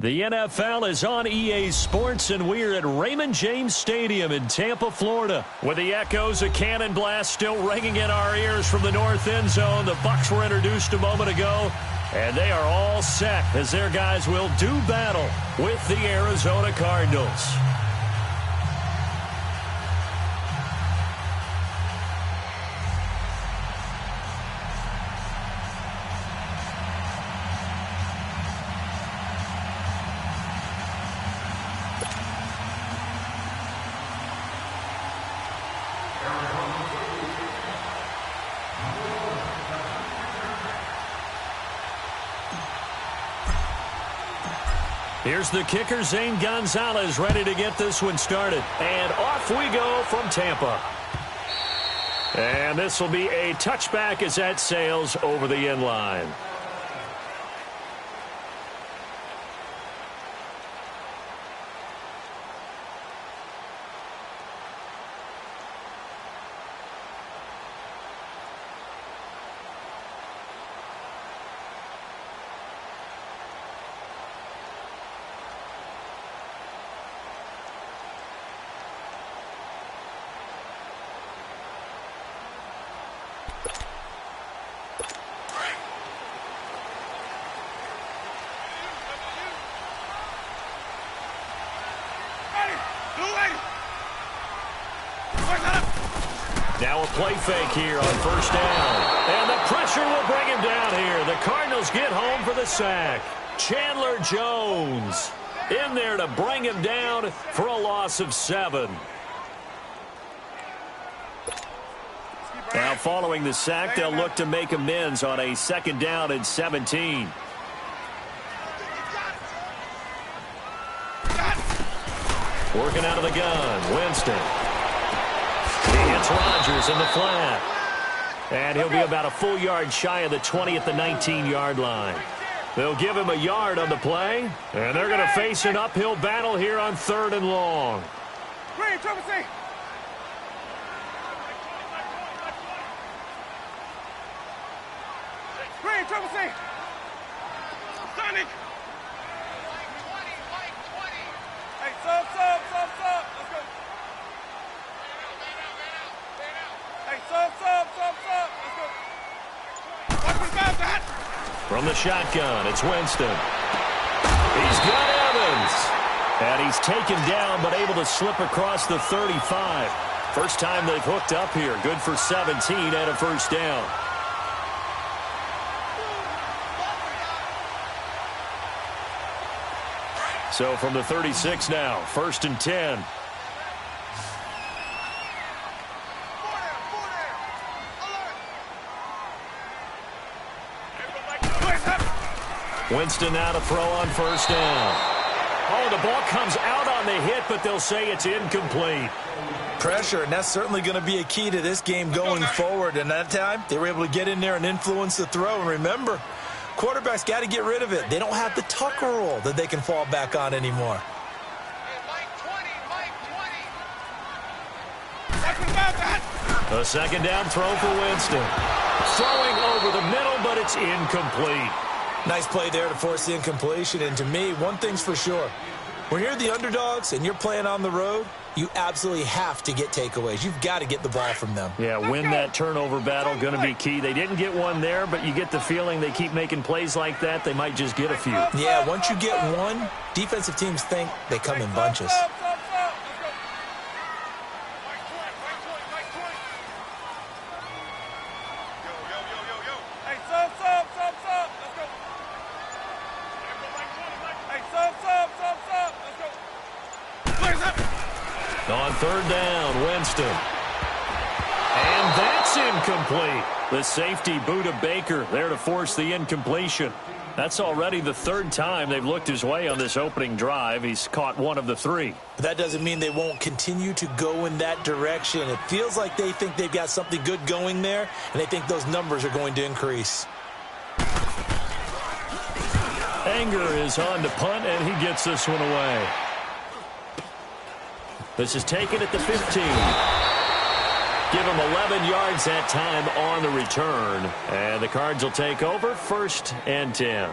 The NFL is on EA Sports, and we're at Raymond James Stadium in Tampa, Florida. With the echoes of cannon blast still ringing in our ears from the north end zone, the Bucs were introduced a moment ago, and they are all set as their guys will do battle with the Arizona Cardinals. Here's the kicker, Zane Gonzalez, ready to get this one started. And off we go from Tampa. And this will be a touchback as that sails over the end line. Now a play fake here on first down. And the pressure will bring him down here. The Cardinals get home for the sack. Chandler Jones in there to bring him down for a loss of 7. Now following the sack, they'll look to make amends on a second down and 17. Working out of the gun, Winston. He hits Rodgers in the flat. And he'll be about a full yard shy of the 20 at the 19-yard line. They'll give him a yard on the play. And they're going to face an uphill battle here on 3rd and long. Green, Trevor C. Green, Trevor C. Sonic. Hey, sub. Let's go. Hey, sub. Let's go. Watch me about that. From the shotgun, it's Winston. He's got Evans. And he's taken down, but able to slip across the 35. First time they've hooked up here. Good for 17 and a first down. So from the 36 now, 1st and 10. Winston now to throw on first down. Oh, the ball comes out on the hit, but they'll say it's incomplete. Pressure, and that's certainly going to be a key to this game going forward. And that time, they were able to get in there and influence the throw. And remember, quarterbacks got to get rid of it. They don't have the Tucker rule that they can fall back on anymore. A second down throw for Winston. Throwing over the middle, but it's incomplete. Nice play there to force the incompletion. And to me, one thing's for sure. When you're the underdogs and you're playing on the road, you absolutely have to get takeaways. You've got to get the ball from them. Yeah, win that turnover battle, going to be key. They didn't get one there, but you get the feeling they keep making plays like that, they might just get a few. Yeah, once you get one, defensive teams think they come in bunches. On 3rd down, Winston. And that's incomplete. The safety, Budda Baker, there to force the incompletion. That's already the 3rd time they've looked his way on this opening drive. He's caught one of the 3. But that doesn't mean they won't continue to go in that direction. It feels like they think they've got something good going there, and they think those numbers are going to increase. Anger is on to punt, and he gets this one away. This is taken at the 15. Give him 11 yards that time on the return. And the Cards will take over 1st and 10.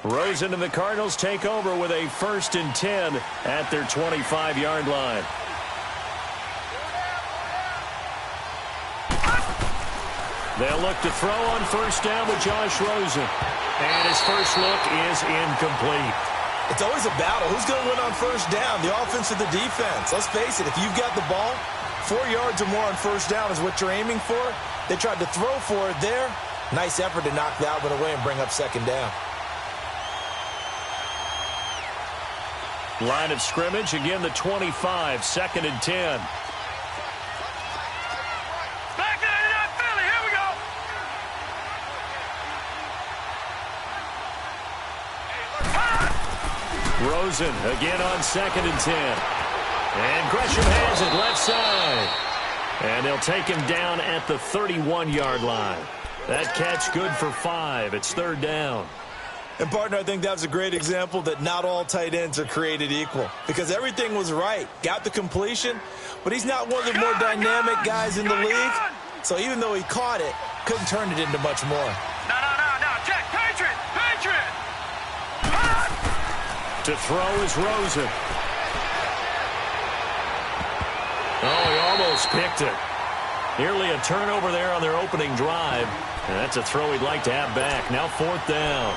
Rosen and the Cardinals take over with a 1st and 10 at their 25-yard line. They'll look to throw on 1st down with Josh Rosen. And his first look is incomplete. It's always a battle. Who's going to win on 1st down, the offense or the defense? Let's face it, if you've got the ball, 4 yards or more on 1st down is what you're aiming for. They tried to throw for it there. Nice effort to knock that one away and bring up 2nd down. Line of scrimmage, again the 25, 2nd and 10. Back in that Philly, here we go. Rosen again on 2nd and 10. And Gresham has it left side. And they'll take him down at the 31-yard line. That catch good for 5. It's 3rd down. And, partner, I think that was a great example that not all tight ends are created equal. Because everything was right. Got the completion, but he's not one of the more dynamic guys in the league. So even though he caught it, couldn't turn it into much more. No. Check. Patriot. To throw is Rosen. Oh, he almost picked it. Nearly a turnover there on their opening drive. And that's a throw he'd like to have back. Now 4th down.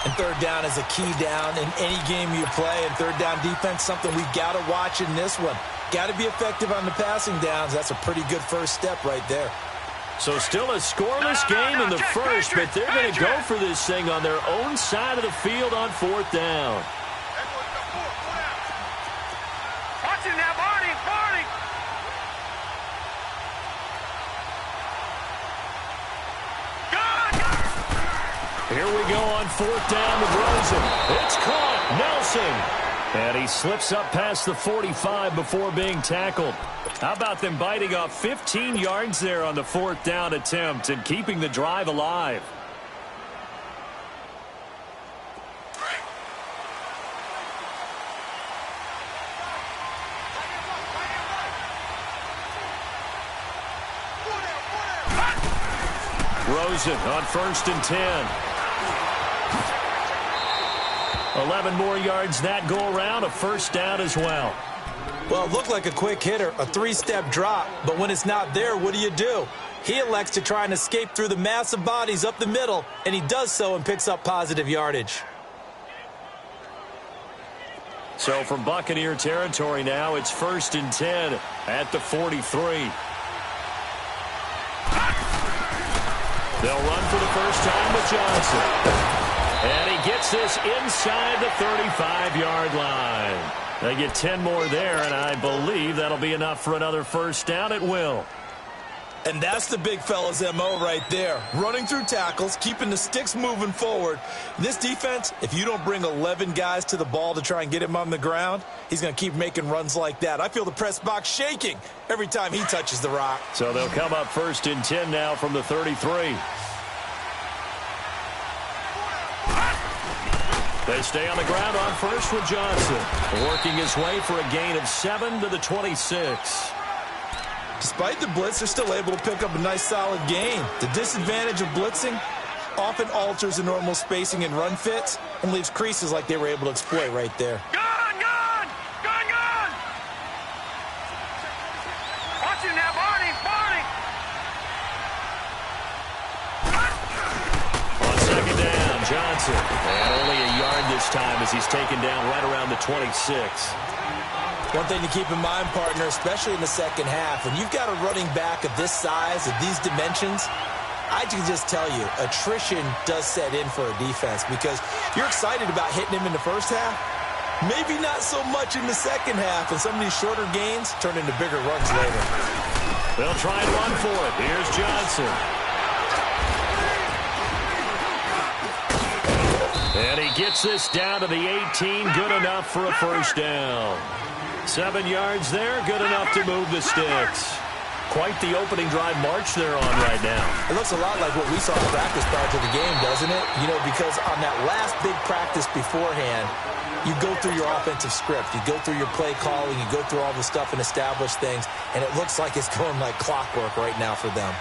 And 3rd down is a key down in any game you play. And 3rd down defense, something we got to watch in this one. Got to be effective on the passing downs. That's a pretty good first step right there. So still a scoreless game in the first, but they're going to go for this thing on their own side of the field on 4th down. Watch it now, Barney. Here we go on 4th down with Rosen. It's caught. Nelson. And he slips up past the 45 before being tackled. How about them biting off 15 yards there on the 4th down attempt and keeping the drive alive? Rosen on 1st and 10. 11 more yards that go around, a 1st down as well. Well, it looked like a quick hitter, a 3-step drop, but when it's not there, what do? He elects to try and escape through the massive bodies up the middle, and he does so and picks up positive yardage. So from Buccaneer territory now, it's 1st and 10 at the 43. They'll run for the first time with Johnson. And he gets this inside the 35-yard line. They get 10 more there, and I believe that'll be enough for another 1st down. It will. And that's the big fella's MO right there. Running through tackles, keeping the sticks moving forward. This defense, if you don't bring 11 guys to the ball to try and get him on the ground, he's going to keep making runs like that. I feel the press box shaking every time he touches the rock. So they'll come up 1st and 10 now from the 33. They stay on the ground on 1st with Johnson, working his way for a gain of 7 to the 26. Despite the blitz, they're still able to pick up a nice solid gain. The disadvantage of blitzing often alters the normal spacing and run fits and leaves creases like they were able to exploit right there. Gun! Watch it now, Barney! On 2nd down, Johnson. And only a yard this time as he's taken down right around the 26. One thing to keep in mind, partner, especially in the second half, when you've got a running back of this size, of these dimensions, I can just tell you, attrition does set in for a defense because you're excited about hitting him in the first half. Maybe not so much in the second half, and some of these shorter gains turn into bigger runs later. They'll try and run for it. Here's Johnson. And he gets this down to the 18, good enough for a 1st down. 7 yards there, good enough to move the sticks. Quite the opening drive march they're on right now. It looks a lot like what we saw in practice prior to the game, doesn't it? You know, because on that last big practice beforehand, you go through your offensive script. You go through your play calling. You go through all the stuff and establish things. And it looks like it's going like clockwork right now for them.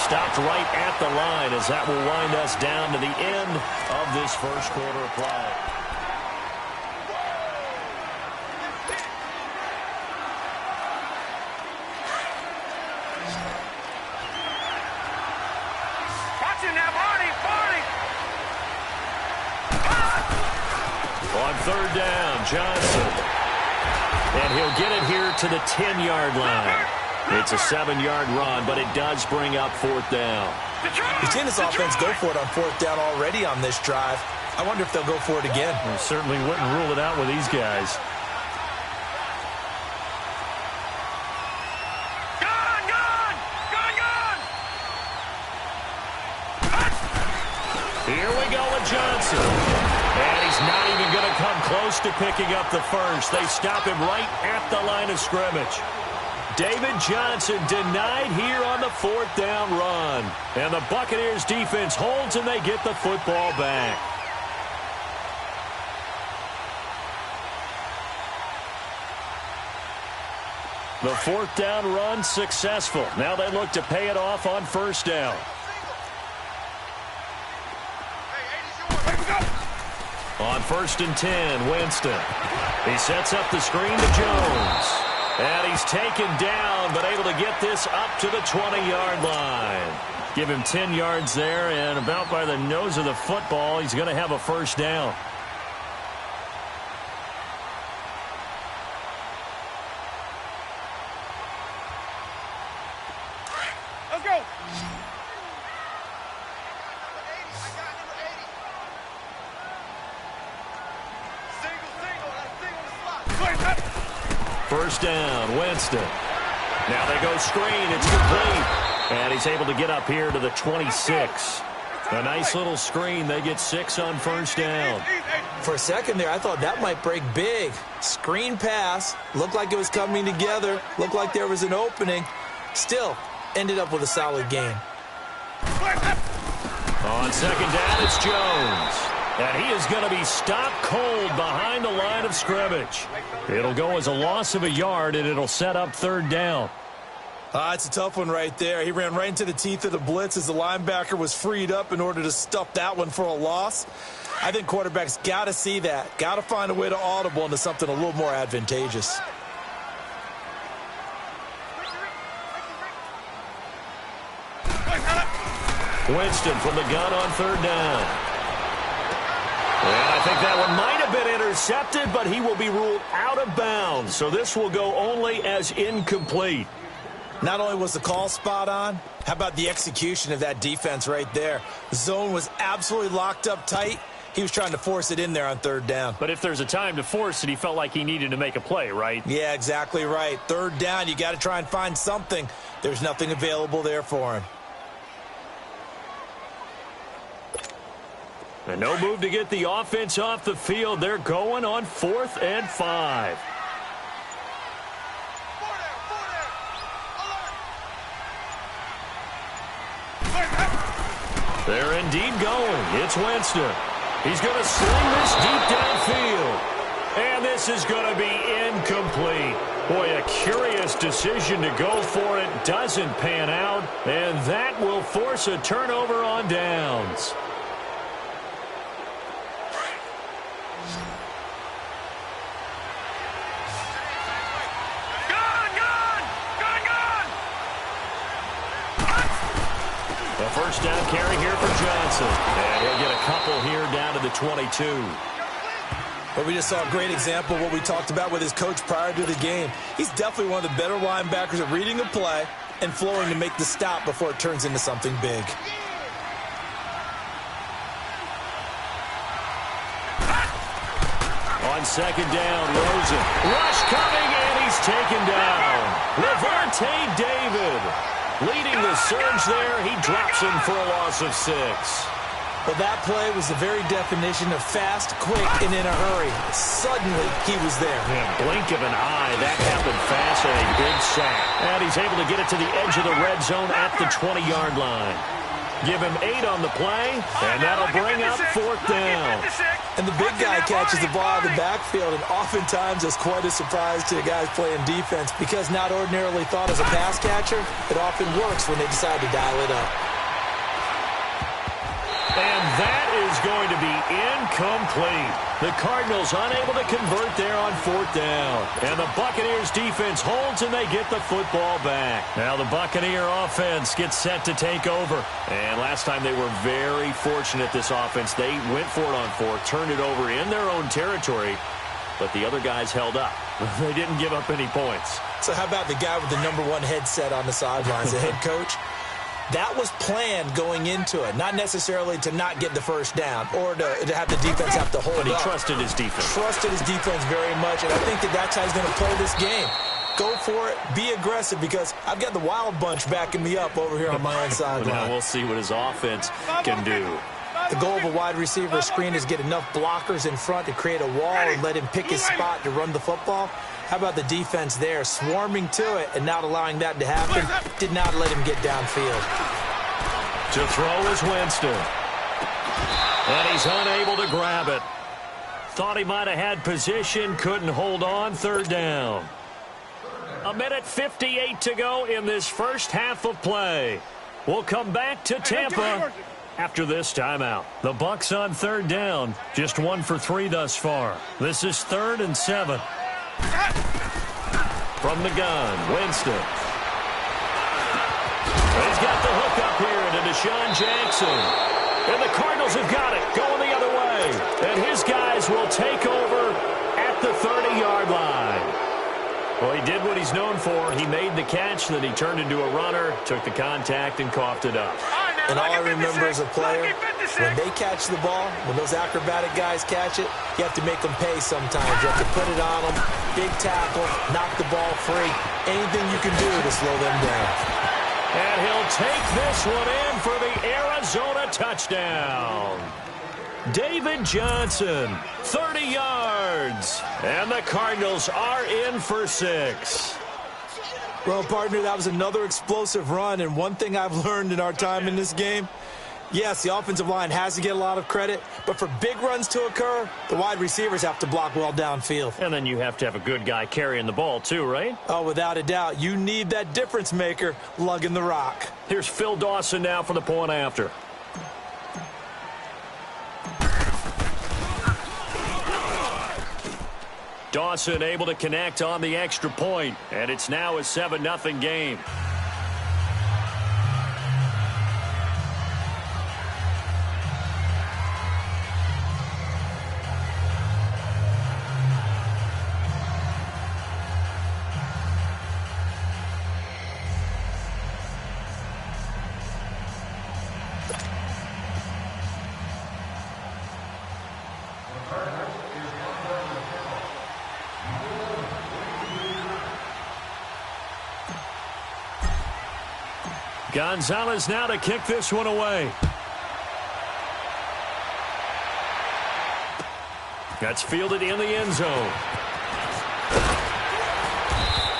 stopped right at the line as that will wind us down to the end of this first quarter of play. On third down, Johnson. And he'll get it here to the 10-yard line. It's a 7-yard run, but it does bring up fourth down. You've seen this offense go for it on fourth down already on this drive. I wonder if they'll go for it again. We certainly wouldn't rule it out with these guys. Here we go with Johnson. And he's not even going to come close to picking up the first. They stop him right at the line of scrimmage. David Johnson denied here on the fourth down run. And the Buccaneers defense holds and they get the football back. The fourth down run successful. Now they look to pay it off on first down. On 1st and 10, Winston. He sets up the screen to Jones. And he's taken down, but able to get this up to the 20-yard line. Give him 10 yards there, and about by the nose of the football, he's going to have a first down. Let's go. First down, Winston. Now they go screen. It's complete. And he's able to get up here to the 26. A nice little screen. They get 6 on first down. For a second there, I thought that might break big. Screen pass. Looked like it was coming together. Looked like there was an opening. Still, ended up with a solid game. On second down, it's Jones. And he is going to be stopped cold behind the line of scrimmage. It'll go as a loss of a yard, and it'll set up third down. It's a tough one right there. He ran right into the teeth of the blitz as the linebacker was freed up in order to stuff that one for a loss. I think quarterbacks got to see that. Got to find a way to audible into something a little more advantageous. Winston from the gun on third down. And I think that one might have been intercepted, but he will be ruled out of bounds. So this will go only as incomplete. Not only was the call spot on, how about the execution of that defense right there? The zone was absolutely locked up tight. He was trying to force it in there on third down. But if there's a time to force it, he felt like he needed to make a play, right? Yeah, exactly right. Third down, you got to try and find something. There's nothing available there for him. And no move to get the offense off the field. They're going on 4th and 5. They're indeed going. It's Winston. He's going to sling this deep downfield. And this is going to be incomplete. Boy, a curious decision to go for it. Doesn't pan out. And that will force a turnover on downs. First down carry here for Johnson. And he'll get a couple here down to the 22. But we just saw a great example of what we talked about with his coach prior to the game. He's definitely one of the better linebackers at reading a play and flowing to make the stop before it turns into something big. On second down, Rosen. Rush coming, and he's taken down. Levante David. Leading the surge there, he drops him for a loss of 6. Well, that play was the very definition of fast, quick, and in a hurry. Suddenly, he was there. Yeah, blink of an eye, that happened fast and a big sack. And he's able to get it to the edge of the red zone at the 20-yard line. Give him 8 on the play, and that'll bring up 4th down. And the big guy catches the ball out of the backfield, and oftentimes it's quite a surprise to the guys playing defense because not ordinarily thought as a pass catcher, it often works when they decide to dial it up. And that is going to be incomplete. The Cardinals unable to convert there on 4th down. And the Buccaneers defense holds and they get the football back. Now the Buccaneer offense gets set to take over. And last time they were very fortunate, this offense. They went for it on 4th, turned it over in their own territory. But the other guys held up. They didn't give up any points. So how about the guy with the #1 headset on the sidelines, the head coach? That was planned going into it, not necessarily to not get the first down or to have the defense have to hold up. But he trusted his defense. Trusted his defense very much, and I think that's how he's going to play this game. Go for it, be aggressive, because I've got the wild bunch backing me up over here on my own sideline. Now we'll see what his offense can do. The goal of a wide receiver screen is get enough blockers in front to create a wall and let him pick his spot to run the football. How about the defense there, swarming to it and not allowing that to happen? Did not let him get downfield. To throw is Winston. And he's unable to grab it. Thought he might have had position, couldn't hold on, 3rd down. 1:58 to go in this first half of play. We'll come back to Tampa after this timeout. The Bucs on 3rd down, just 1 for 3 thus far. This is 3rd and 7. From the gun, Winston. He's got the hook up here to Deshaun Jackson. And the Cardinals have got it, going the other way. And his guys will take over at the 30-yard line. Well, he did what he's known for. He made the catch, then he turned into a runner, took the contact, and coughed it up. And all I remember as a player, when they catch the ball, when those acrobatic guys catch it, you have to make them pay sometimes. You have to put it on them, big tackle, knock the ball free. Anything you can do to slow them down. And he'll take this one in for the Arizona touchdown. David Johnson, 30 yards. And the Cardinals are in for 6. Well, partner, that was another explosive run, and one thing I've learned in our time in this game, yes, the offensive line has to get a lot of credit, but for big runs to occur, the wide receivers have to block well downfield. And then you have to have a good guy carrying the ball too, right? Oh, without a doubt. You need that difference maker lugging the rock. Here's Phil Dawson now for the point after. Dawson able to connect on the extra point, and it's now a 7-0 game. Gonzalez now to kick this one away. That's fielded in the end zone.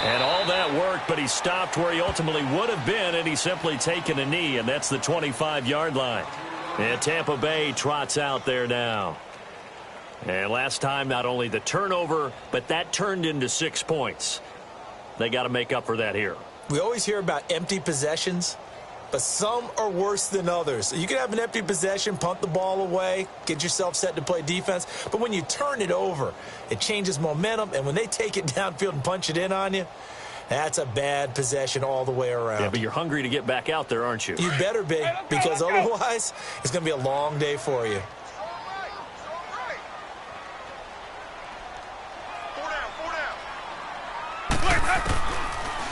And all that worked, but he stopped where he ultimately would have been, and he's simply taken a knee, and that's the 25-yard line. And Tampa Bay trots out there now. And last time, not only the turnover, but that turned into 6 points. They got to make up for that here. We always hear about empty possessions, but some are worse than others. You can have an empty possession, punt the ball away, get yourself set to play defense, but when you turn it over, it changes momentum, and when they take it downfield and punch it in on you, that's a bad possession all the way around. Yeah, but you're hungry to get back out there, aren't you? You better be, because otherwise it's going to be a long day for you.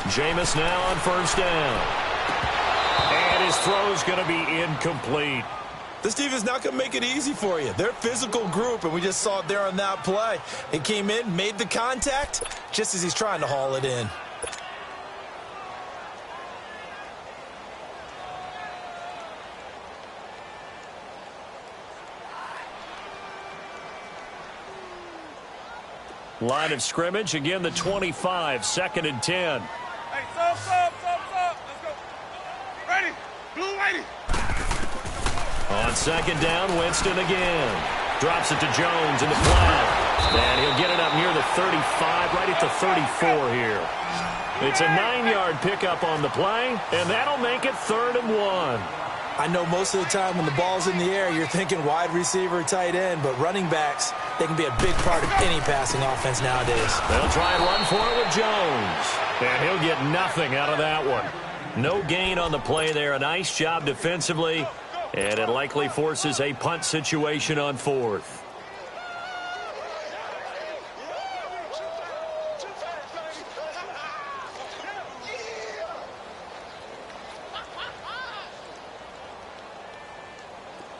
Jameis now on 1st down. And his throw's going to be incomplete. This defense not going to make it easy for you. They're a physical group, and we just saw it there on that play. They came in, made the contact, just as he's trying to haul it in. Line of scrimmage, again the 25, 2nd and 10. Hey, sub. Let's go. Ready. Blue, lady. On second down, Winston again. Drops it to Jones in the play. And he'll get it up near the 35, right at the 34 here. It's a 9-yard pickup on the play, and that'll make it 3rd and 1. I know most of the time when the ball's in the air, you're thinking wide receiver, tight end, but running backs, they can be a big part of any passing offense nowadays. They'll try and run for it with Jones. And he'll get nothing out of that one. No gain on the play there. A nice job defensively. And it likely forces a punt situation on 4th.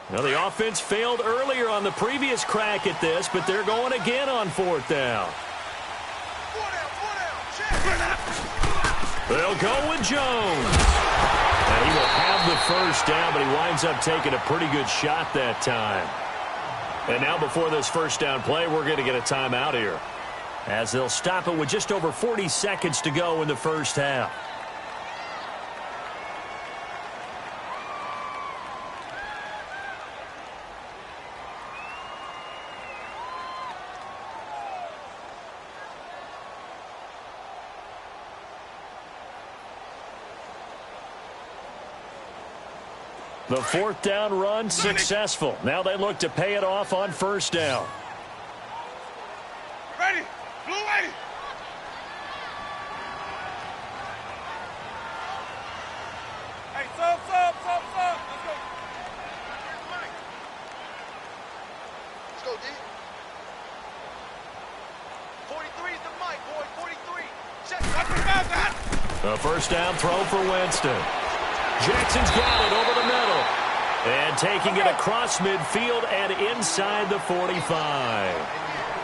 Well, the offense failed earlier on the previous crack at this, but they're going again on 4th down. They'll go with Jones. And he will have the first down, but he winds up taking a pretty good shot that time. And now before this first down play, we're going to get a timeout here, as they'll stop it with just over 40 seconds to go in the first half. The 4th down run successful. Now they look to pay it off on 1st down. Ready? Blue ready. Hey, sub. Let's go. Let's go, D. 43 is the mic, boy. 43. Check. A 1st down throw for Winston. Jackson's got it over the middle. And taking it across midfield and inside the 45.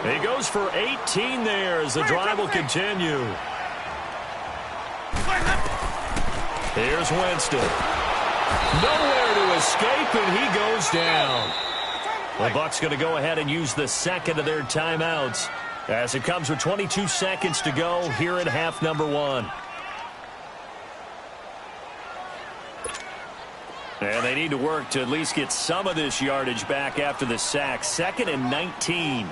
He goes for 18 there as the drive will continue. Here's Winston. Nowhere to escape, and he goes down. The Bucs going to go ahead and use the second of their timeouts as it comes with 22 seconds to go here in half number 1. And they need to work to at least get some of this yardage back after the sack. 2nd and 19.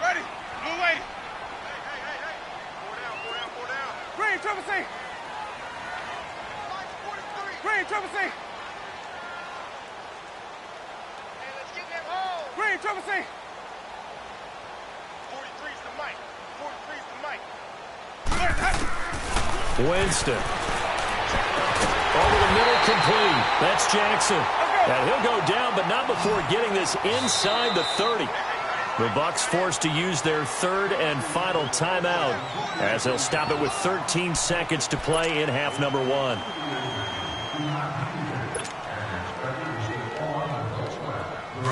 Ready? Blue ready. Hey. 4 down. Green, triple C. Green, triple C. Hey, let's get them home. Green, triple C. 43's the mic. 43's the mic. Winston. Over the middle, complete. That's Jackson. And he'll go down, but not before getting this inside the 30. The Bucs forced to use their 3rd and final timeout as they'll stop it with 13 seconds to play in half number 1.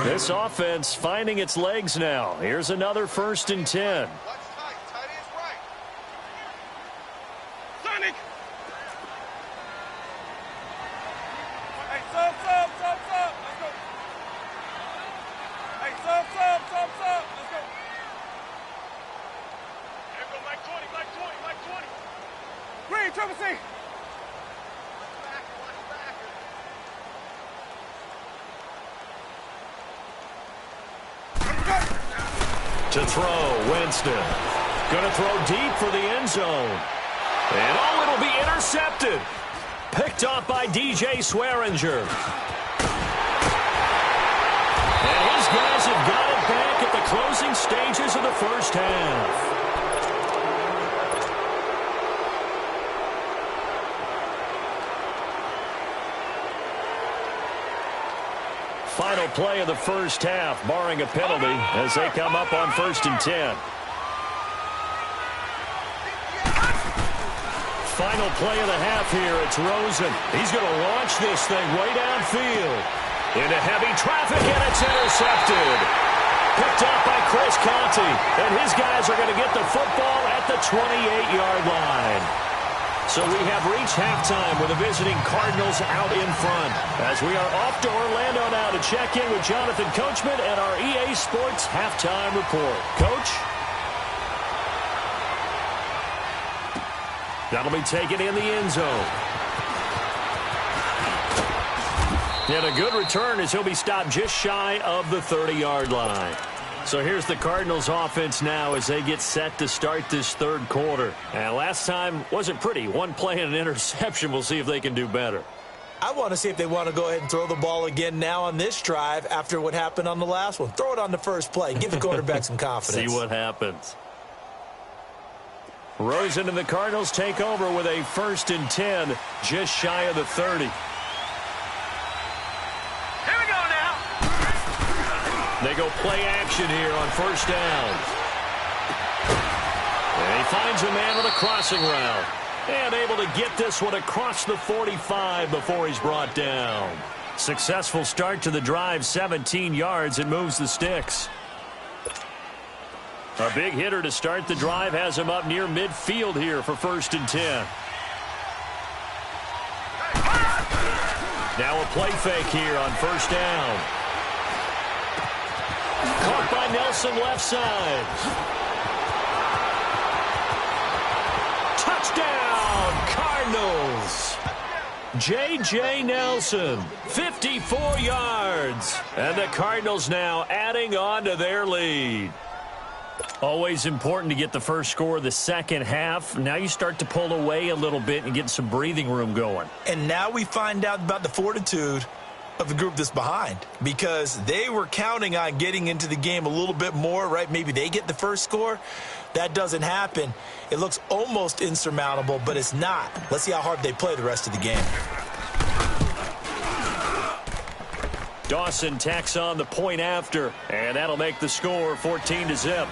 This offense finding its legs now. Here's another 1st and 10. To throw, Winston. Going to throw deep for the end zone. And it'll be intercepted. Picked off by DJ Swearinger. And his guys have got it back at the closing stages of the first half. Final play of the first half, barring a penalty, as they come up on 1st and 10. Final play of the half here. It's Rosen. He's going to launch this thing way downfield. Into heavy traffic, and it's intercepted. Picked up by Chris Conte. And his guys are going to get the football at the 28-yard line. So we have reached halftime with the visiting Cardinals out in front, as we are off to Orlando now to check in with Jonathan Coachman and our EA Sports halftime report. Coach? That'll be taken in the end zone. And a good return as he'll be stopped just shy of the 30-yard line. So here's the Cardinals offense now as they get set to start this third quarter. And last time wasn't pretty. One play and an interception. We'll see if they can do better. I want to see if they want to go ahead and throw the ball again now on this drive after what happened on the last one. Throw it on the first play. Give the quarterback some confidence. See what happens. Rosen and the Cardinals take over with a 1st and 10, just shy of the 30. Here we go now. They go play action here on 1st down. And he finds a man with a crossing route. And able to get this one across the 45 before he's brought down. Successful start to the drive, 17 yards. It moves the sticks. A big hitter to start the drive has him up near midfield here for 1st and 10. Now a play fake here on 1st down. Caught by Nelson left side. Touchdown, Cardinals. J.J. Nelson, 54 yards. And the Cardinals now adding on to their lead. Always important to get the first score of the second half. Now you start to pull away a little bit and get some breathing room going. And now we find out about the fortitude of the group that's behind, because they were counting on getting into the game a little bit more, right? Maybe they get the first score. That doesn't happen. It looks almost insurmountable, but it's not. Let's see how hard they play the rest of the game. Dawson tacks on the point after, and that'll make the score 14-0.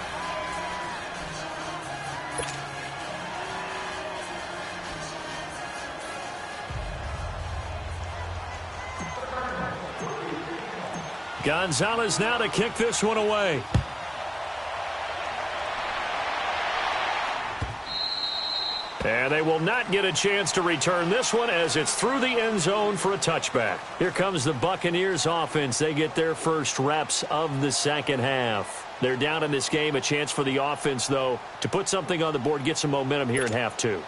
Gonzalez now to kick this one away. And they will not get a chance to return this one as it's through the end zone for a touchback. Here comes the Buccaneers offense. They get their first reps of the second half. They're down in this game. A chance for the offense, though, to put something on the board, get some momentum here in half two.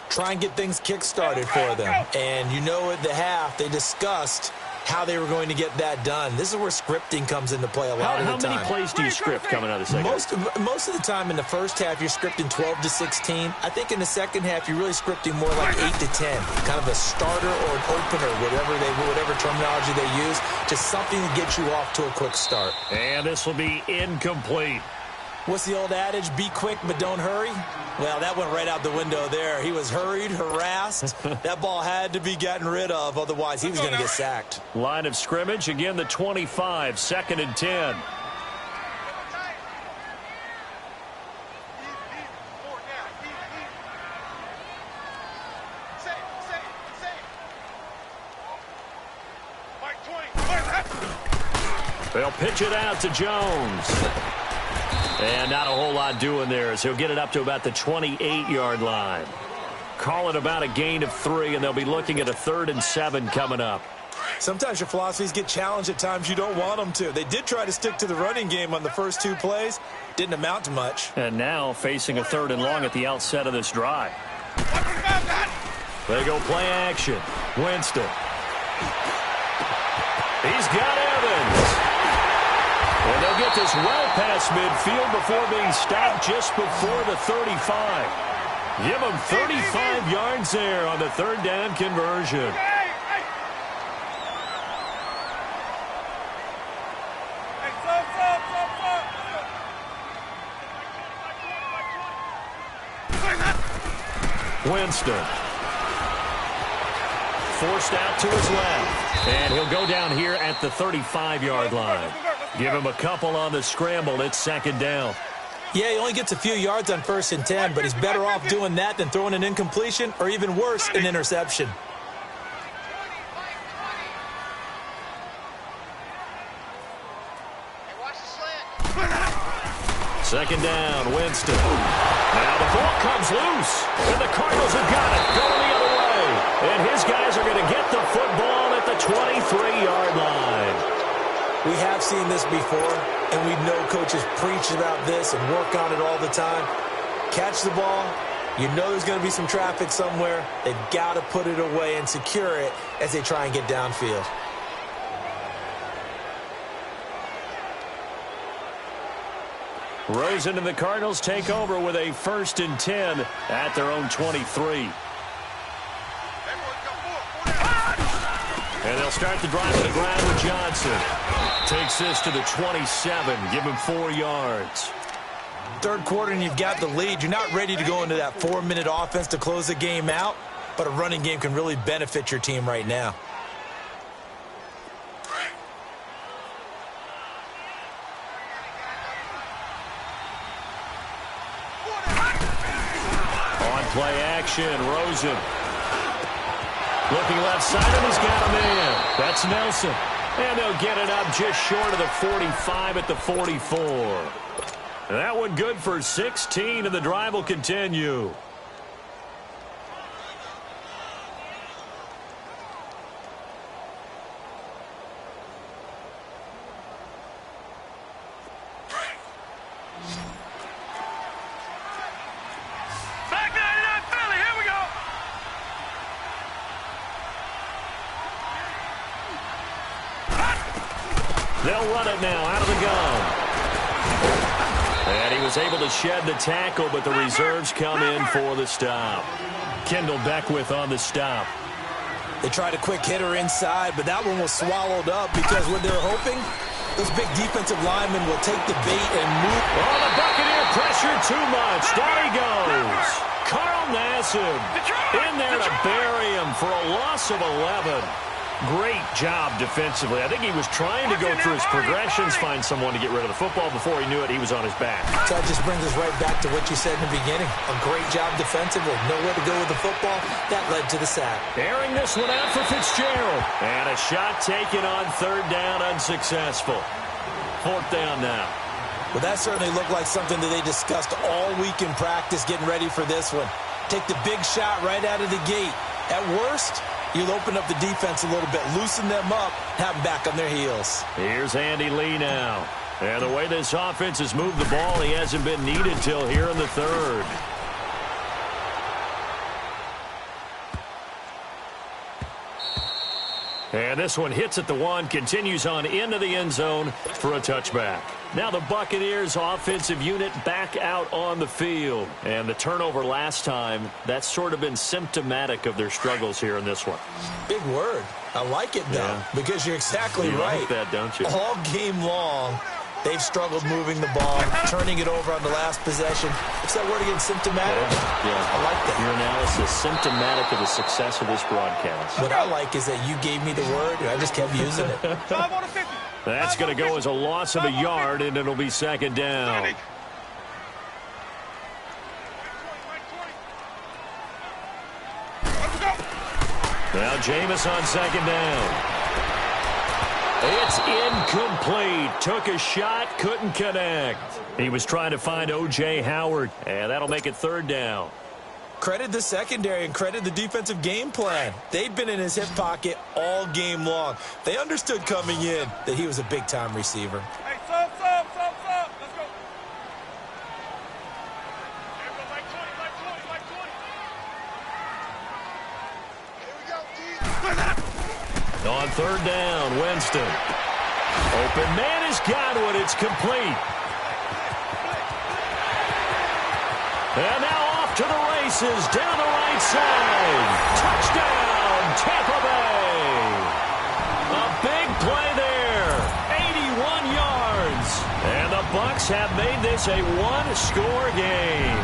Try and get things kick-started for them. And you know at the half they discussed how they were going to get that done. This is where scripting comes into play a lot of the time. How many plays do you script coming out of the second half? Most of the time in the first half, you're scripting 12 to 16. I think in the second half, you're really scripting more like 8 to 10. Kind of a starter or an opener, whatever terminology they use, just something to get you off to a quick start. And this will be incomplete. What's the old adage? Be quick, but don't hurry. Well, that went right out the window there. He was hurried, harassed. That ball had to be gotten rid of, otherwise he was going to get sacked. Line of scrimmage, again the 25, 2nd and 10. They'll pitch it out to Jones. And not a whole lot doing there as he'll get it up to about the 28-yard line. Call it about a gain of 3, and they'll be looking at a 3rd and 7 coming up. Sometimes your philosophies get challenged at times you don't want them to. They did try to stick to the running game on the first 2 plays. Didn't amount to much. And now facing a 3rd and long at the outset of this drive. They go play action. Winston. He's got Evans. And they'll get this well past midfield before being stopped just before the 35. Give them 35 yards there on the 3rd down conversion. Winston. Forced out to his left. And he'll go down here at the 35-yard line. Give him a couple on the scramble. It's 2nd down. Yeah, he only gets a few yards on 1st and 10, but he's better off doing that than throwing an incompletion or even worse, an interception. Second down, Winston. Now the ball comes loose, and the Cardinals have got it going the other way. And his guys are going to get the football at the 23-yard line. We have seen this before, and we know coaches preach about this and work on it all the time. Catch the ball. You know there's going to be some traffic somewhere. They've got to put it away and secure it as they try and get downfield. Rosen and the Cardinals take over with a 1st and 10 at their own 23. And they'll start the drive to the ground with Johnson. Takes this to the 27. Give him 4 yards. Third quarter and you've got the lead. You're not ready to go into that 4-minute offense to close the game out, but a running game can really benefit your team right now. On play action, Rosen. Looking left side, and he's got him in. That's Nelson. And they'll get it up just short of the 45 at the 44. That one good for 16, and the drive will continue. They'll run it now out of the gun. And he was able to shed the tackle, but the reserves come in for the stop. Kendall Beckwith on the stop. They tried a quick hitter inside, but that one was swallowed up because what they're hoping, those big defensive linemen will take the bait and move. Oh, the Buccaneer pressure too much. Down he goes. Carl Nassib in there to bury him for a loss of 11. Great job defensively. I think he was trying to go through his progressions, find someone to get rid of the football. Before he knew it, he was on his back. So that just brings us right back to what you said in the beginning. A great job defensively. Nowhere to go with the football. That led to the sack. Airing this one out for Fitzgerald. And a shot taken on 3rd down, unsuccessful. 4th down now. Well, that certainly looked like something that they discussed all week in practice, getting ready for this one. Take the big shot right out of the gate. At worst, you'll open up the defense a little bit, loosen them up, have them back on their heels. Here's Andy Lee now. And the way this offense has moved the ball, he hasn't been needed till here in the 3rd. And this one hits at the 1, continues on into the end zone for a touchback. Now the Buccaneers offensive unit back out on the field. And the turnover last time, that's sort of been symptomatic of their struggles here in this one. Big word. I like it, though, because you're exactly right. You like that, don't you? All game long, they've struggled moving the ball, turning it over on the last possession. What's that word again, symptomatic? Yeah. I like that. Your analysis, symptomatic of the success of this broadcast. What I like is that you gave me the word, and I just kept using it. That's going to go as a loss of a yard, and it'll be 2nd down. Now Jameis on 2nd down. It's incomplete. Took a shot, couldn't connect. He was trying to find O.J. Howard, and that'll make it 3rd down. Credit the secondary and credit the defensive game plan. They've been in his hip pocket all game long. They understood coming in that he was a big-time receiver. Hey, sub. Let's go. Here we go, D. On 3rd down, Winston. Open man has got one. It's complete. And now off to the races down the right side. Touchdown, Tampa Bay. A big play there. 81 yards. And the Bucs have made this a one-score game.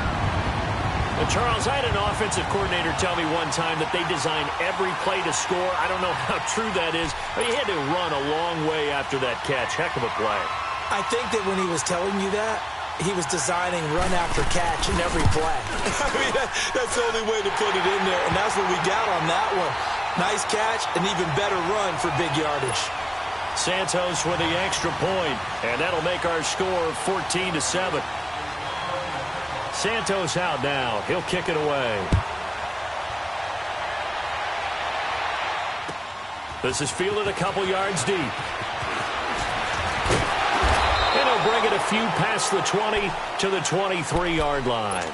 And Charles, I had an offensive coordinator tell me one time that they design every play to score. I don't know how true that is, but he had to run a long way after that catch. Heck of a play. I think that when he was telling you that, he was designing run after catch in every play. I mean, that's the only way to put it in there, and that's what we got on that one. Nice catch, an even better run for big yardage. Santos with the extra point, and that'll make our score 14-7. Santos out now. He'll kick it away. This is fielded a couple yards deep. And he'll bring it a few past the 20 to the 23-yard line.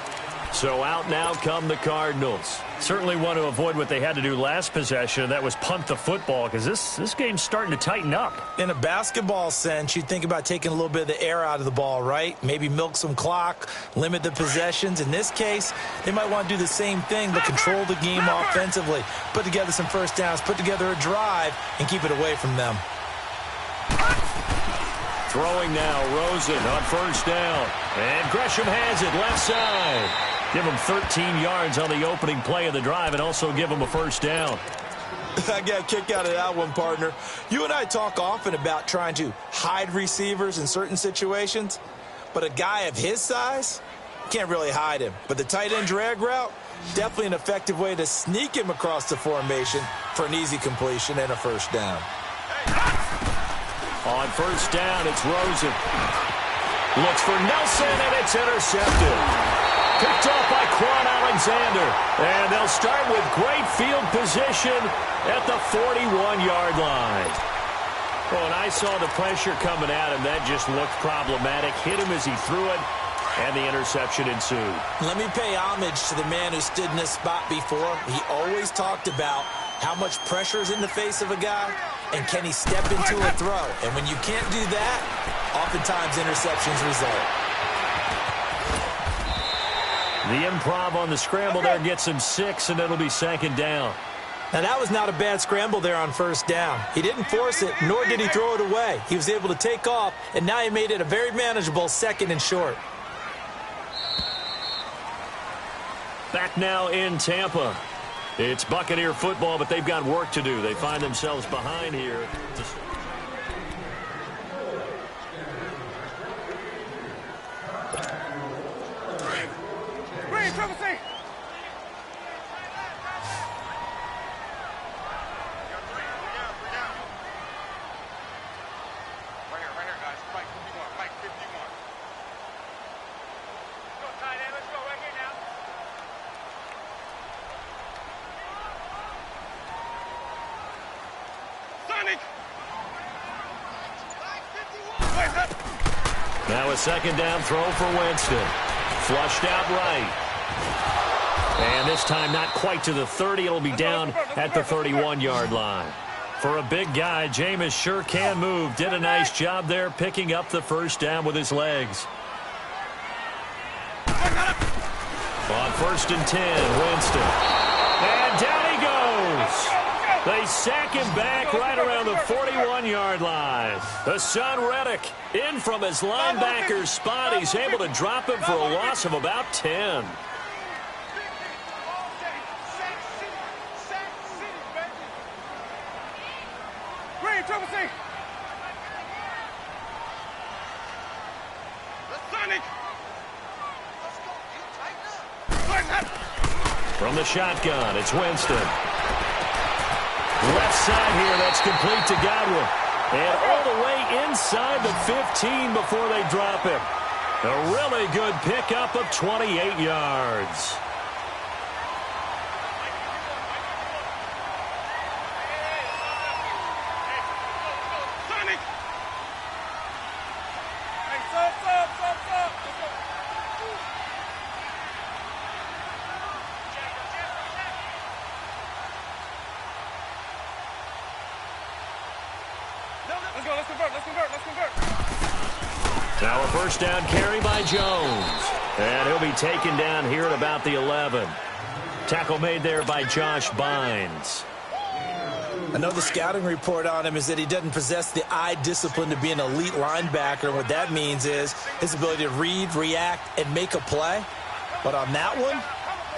So out now come the Cardinals. Certainly want to avoid what they had to do last possession, and that was punt the football, because this game's starting to tighten up. In a basketball sense, you think about taking a little bit of the air out of the ball, right? Maybe milk some clock, limit the possessions. In this case, they might want to do the same thing, but control the game offensively. Put together some first downs, put together a drive, and keep it away from them. Throwing now, Rosen on first down. And Gresham has it left side. Give him 13 yards on the opening play of the drive and also give him a first down. I got a kick out of that one, partner. You and I talk often about trying to hide receivers in certain situations, but a guy of his size, can't really hide him. But the tight end drag route, definitely an effective way to sneak him across the formation for an easy completion and a first down. On first down, it's Rosen. Looks for Nelson, and it's intercepted. Picked up by Quan Alexander. And they'll start with great field position at the 41-yard line. Well, and I saw the pressure coming at him. That just looked problematic. Hit him as he threw it, and the interception ensued. Let me pay homage to the man who stood in this spot before. He always talked about how much pressure is in the face of a guy, and can he step into a throw. And when you can't do that, oftentimes interceptions result. The improv on the scramble there gets him 6, and it'll be second down. Now, that was not a bad scramble there on first down. He didn't force it, nor did he throw it away. He was able to take off, and now he made it a very manageable second and short. Back now in Tampa. It's Buccaneer football, but they've got work to do. They find themselves behind here. Triple C. Right here, guys. Mike 51. Mike 51. Go, tight end. Let's go right here now. Sonic. Now a second down throw for Winston. Flushed out right. And this time not quite to the 30. It'll be down at the 31-yard line. For a big guy, Jameis sure can move. Did a nice job there picking up the first down with his legs. On first and 10, Winston. And down he goes. They sack him back right around the 41-yard line. Hassan Reddick in from his linebacker spot. He's able to drop him for a loss of about 10. Triple C. Sonic. From the shotgun, it's Winston. Left side here, that's complete to Godwin. And all the way inside the 15 before they drop him. A really good pickup of 28 yards. Let's convert. Now a first down carry by Jones. And he'll be taken down here at about the 11. Tackle made there by Josh Bynes. I know the scouting report on him is that he doesn't possess the eye discipline to be an elite linebacker. And what that means is his ability to read, react, and make a play. But on that one,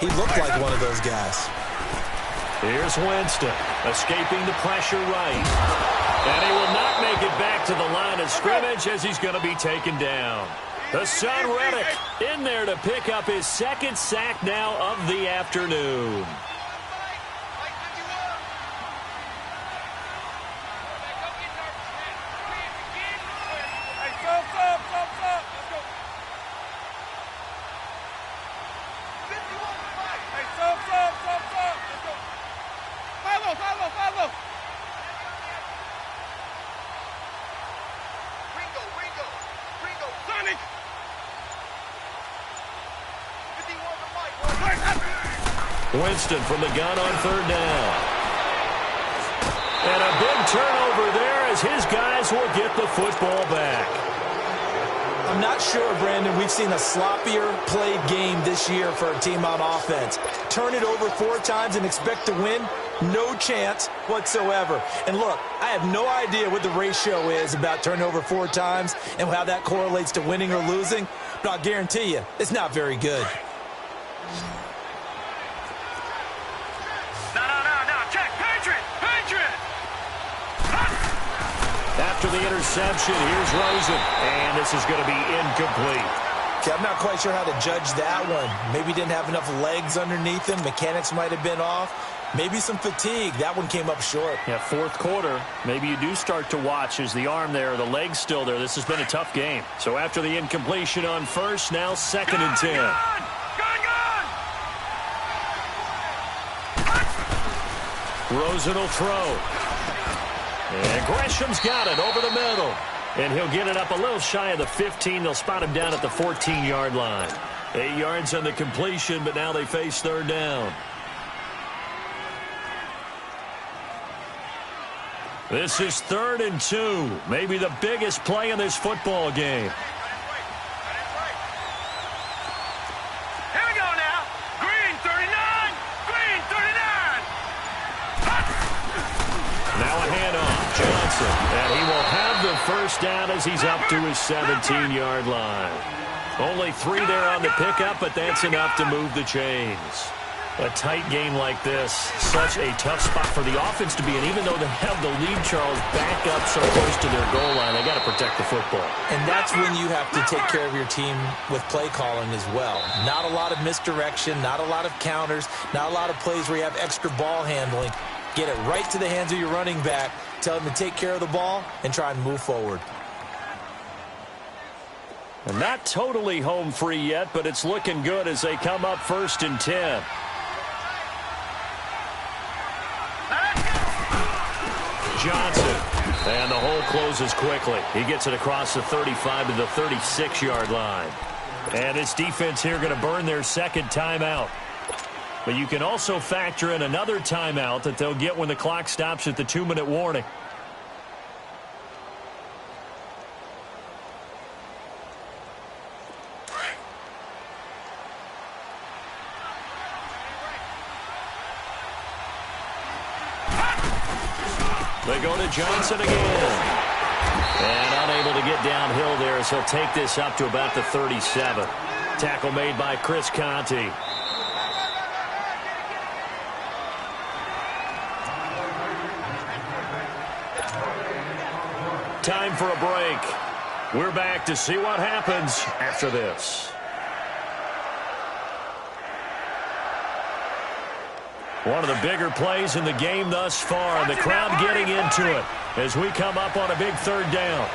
he looked like one of those guys. Here's Winston, escaping the pressure right. And he will not make it back to the line of scrimmage as he's going to be taken down. Hassan Reddick in there to pick up his second sack now of the afternoon. Ringo. Sonic. 51 to Mike. Winston from the gun on third down. And a big turnover there as his guys will get the football back. I'm not sure, Brandon, we've seen a sloppier played game this year for a team on offense. Turn it over 4 times and expect to win? No chance whatsoever. And look, I have no idea what the ratio is about turning over 4 times and how that correlates to winning or losing, but I'll guarantee you, it's not very good. No, check, Patriot! After the interception, here's Rosen, and this is going to be incomplete. Okay, I'm not quite sure how to judge that one. Maybe didn't have enough legs underneath him. Mechanics might have been off. Maybe some fatigue. That one came up short. Yeah, fourth quarter, maybe you do start to watch as the arm there, the leg's still there. This has been a tough game. So after the incompletion on first, now 2nd and 10. Gone! Rosen will throw. And Gresham's got it over the middle. And he'll get it up a little shy of the 15. They'll spot him down at the 14-yard line. 8 yards on the completion, but now they face third down. This is 3rd and 2. Maybe the biggest play in this football game. Here we go now. Green 39. Now a handoff. Johnson. And he will have the first down as he's up to his 17-yard line. Only 3 there on the pickup, but that's enough to move the chains. A tight game like this, such a tough spot for the offense to be in. Even though they have the lead, Charles, back up so close to their goal line, they got to protect the football. And that's when you have to take care of your team with play calling as well. Not a lot of misdirection, not a lot of counters, not a lot of plays where you have extra ball handling. Get it right to the hands of your running back, tell him to take care of the ball, and try and move forward. And not totally home free yet, but it's looking good as they come up 1st and 10. Johnson. And the hole closes quickly. He gets it across the 35 to the 36-yard line. And this defense here going to burn their 2nd timeout. But you can also factor in another timeout that they'll get when the clock stops at the 2-minute warning. They go to Johnson again. And unable to get downhill there as he'll take this up to about the 37. Tackle made by Chris Conte. Time for a break. We're back to see what happens after this. One of the bigger plays in the game thus far, and the crowd getting into it as we come up on a big 3rd down.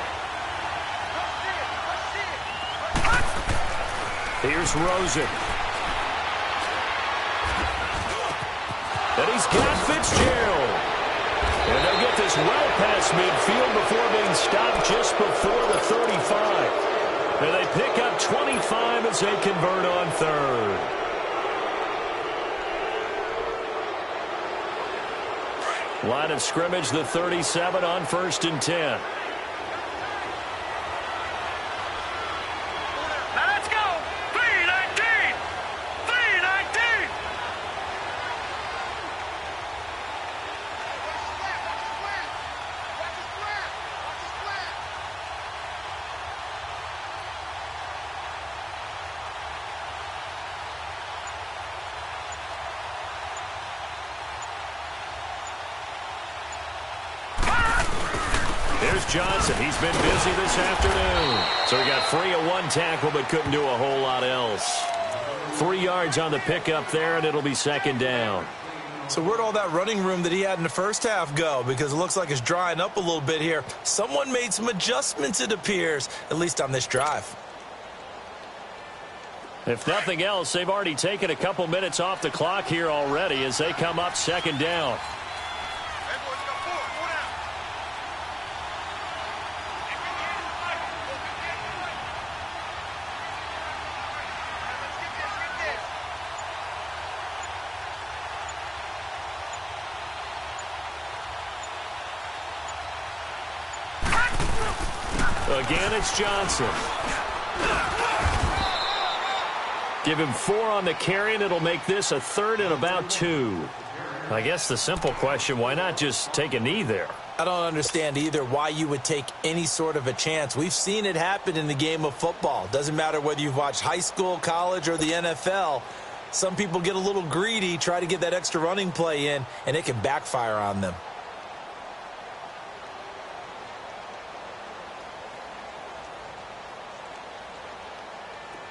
Here's Rosen. And he's got Fitzgerald. And they'll get this well past midfield before being stopped just before the 35. And they pick up 25 as they convert on 3rd. Line of scrimmage, the 37 on 1st and 10. Now let's go. 319. 319. Here's Johnson. He's been busy this afternoon. So he got free of 1 tackle but couldn't do a whole lot else. 3 yards on the pickup there, and it'll be 2nd down. So where'd all that running room that he had in the first half go? Because it looks like it's drying up a little bit here. Someone made some adjustments, it appears, at least on this drive. If nothing else, they've already taken a couple minutes off the clock here already as they come up 2nd down. Again, it's Johnson. Give him 4 on the carry, and it'll make this a 3rd and about 2. I guess the simple question, why not just take a knee there? I don't understand either why you would take any sort of a chance. We've seen it happen in the game of football. Doesn't matter whether you've watched high school, college, or the NFL. Some people get a little greedy, try to get that extra running play in, and it can backfire on them.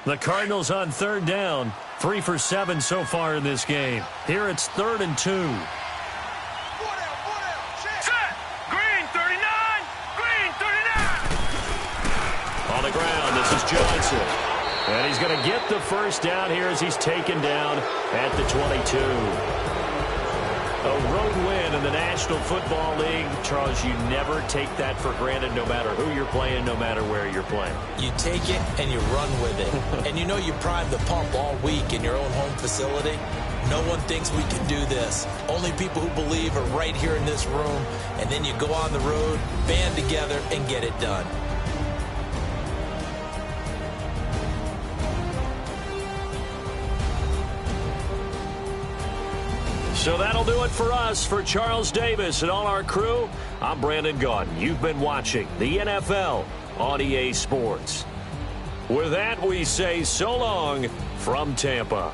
The Cardinals on 3rd down. 3 for 7 so far in this game. Here it's 3rd and 2. 4 down, 4 down. Set. Green, 39. Green, 39. On the ground, this is Johnson. And he's going to get the first down here as he's taken down at the 22. A road win in the National Football League. Charles, you never take that for granted no matter who you're playing, no matter where you're playing. You take it and you run with it. And you know you prime the pump all week in your own home facility. No one thinks we can do this. Only people who believe are right here in this room. And then you go on the road, band together, and get it done. So that'll do it for us. For Charles Davis and all our crew, I'm Brandon Gaudin. You've been watching the NFL on EA Sports. With that, we say so long from Tampa.